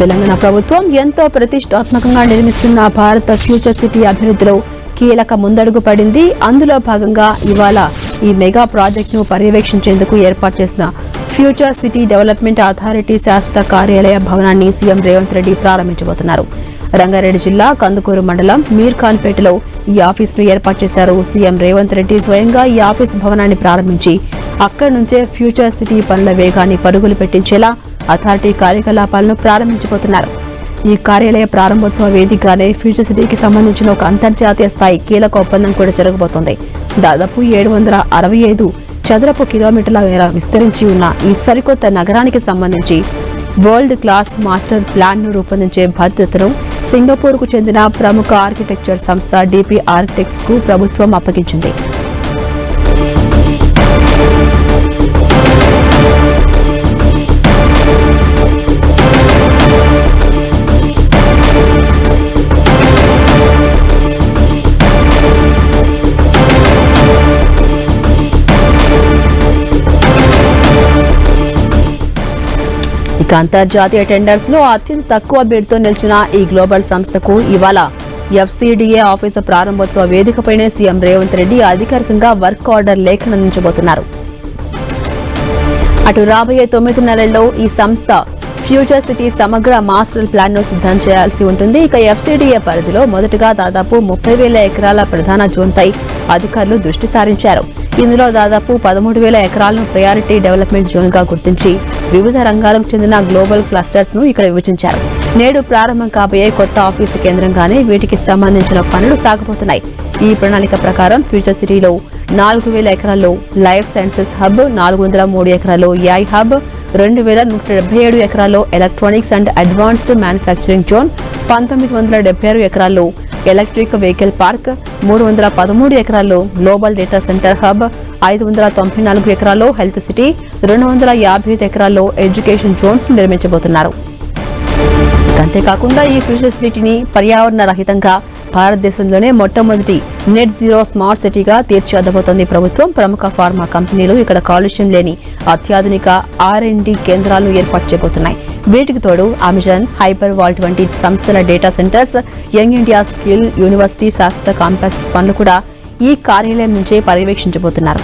తెలంగాణ ప్రభుత్వం ఎంతో ప్రతిష్టాత్మకంగా నిర్మిస్తున్న భారత ఫ్యూచర్ సిటీ అభివృద్ధిలో కీలక ముందడుగు పడింది. అందులో భాగంగా ఇవాళ ఈ మెగా ప్రాజెక్టును పర్యవేక్షించేందుకు ఏర్పాటు చేసిన ఫ్యూచర్ సిటీ డెవలప్మెంట్ అథారిటీ శాశ్వత కార్యాలయ భవనాన్ని సీఎం రేవంత్ రెడ్డి ప్రారంభించబోతున్నారు. రంగారెడ్డి జిల్లా కందుకూరు మండలం మీర్ఖాన్పేటలో ఈ ఆఫీసును ఏర్పాటు చేశారు. సీఎం రేవంత్ రెడ్డి స్వయంగా ఈ ఆఫీసు భవనాన్ని ప్రారంభించి అక్కడి నుంచే ఫ్యూచర్ సిటీ పనుల వేగాన్ని పరుగులు పెట్టించేలా అథారిటీ కార్యకలాపాలను ప్రారంభించబోతున్నారు. ఈ కార్యాలయ ప్రారంభోత్సవ వేదికగానే ఫ్యూచర్ సిటీకి సంబంధించిన ఒక అంతర్జాతీయ స్థాయి కీలక ఒప్పందం కూడా జరగబోతోంది. దాదాపు 765 చదరపు కిలోమీటర్ల మేర విస్తరించి ఉన్న ఈ సరికొత్త నగరానికి సంబంధించి వరల్డ్ క్లాస్ మాస్టర్ ప్లాన్ ను రూపొందించే బాధ్యతను సింగపూర్ కు చెందిన ప్రముఖ ఆర్కిటెక్చర్ సంస్థ DP ఆర్కిటెక్ట్స్ కు ప్రభుత్వం అప్పగించింది. ఇక అంతర్జాతీయ టెండర్స్ లో అత్యంత తక్కువ బిడ్తో నిలిచిన ఈ గ్లోబల్ సంస్థకు ఇవాళ FCDA ఆఫీసు ప్రారంభోత్సవ వేదికపైనే సీఎం రేవంత్ రెడ్డి అధికారికంగా వర్క్ ఆర్డర్ లేఖను అందించబోతున్నారు. అటు రాబోయే 9 నెలల్లో ఈ సంస్థ ఫ్యూచర్ సిటీ సమగ్ర మాస్టర్ ప్లాన్ ను సిద్ధం చేయాల్సి ఉంటుంది. ఇక FCDA పరిధిలో మొదటగా దాదాపు 30,000 ఎకరాల ప్రధాన జోన్పై అధికారులు దృష్టి సారించారు. ఇందులో దాదాపు 13,000 ఎకరాలను ప్రయారిటీ డెవలప్మెంట్ జోన్ గా గుర్తించి వివిధ రంగాలకు చెందిన గ్లోబల్ క్లస్టర్స్ ను ఇక్కడ విభజించారు. నేడు ప్రారంభం కాబోయే కొత్త ఆఫీసు కేంద్రంగానే వీటికి సంబంధించిన పనులు సాగబోతున్నాయి. ఈ ప్రణాళిక ప్రకారం ఫ్యూచర్ సిటీలో 4,000 ఎకరాల్లో లైఫ్ సైన్సెస్ హబ్, 403 ఎకరాల్లో AI హబ్, 2,177 ఎకరాల్లో electronics and advanced manufacturing zone, 1,976 ఎకరాల్లో ఎలక్ట్రిక్ వెహికల్ పార్క్, 313 ఎకరాల్లో గ్లోబల్ డేటా సెంటర్ హబ్, 594 ఎకరాల్లో హెల్త్ సిటీ, 255 ఎకరాల్లో ఎడ్యుకేషన్ జోన్స్ నిర్మించబోతున్నారు. అంతేకాకుండా ఈ ఫ్యూచర్ సిటీని పర్యావరణ రహితంగా భారతదేశంలోనే మొట్టమొదటి నెట్ జీరో స్మార్ట్ సిటీగా తీర్చిదిద్దబోతోంది ప్రభుత్వం. ప్రముఖ ఫార్మా కంపెనీలు ఇక్కడ కాలుష్యం లేని అత్యాధునిక R&D కేంద్రాలను ఏర్పాటు చేయబోతున్నాయి. వీటికి తోడు అమెజాన్, హైపర్ వాల్ట్ వంటి సంస్థల data centres, young India skill university శాశ్వత క్యాంపస్ పనులు కూడా ఈ కార్యాలయం నుంచే పర్యవేక్షించబోతున్నారు.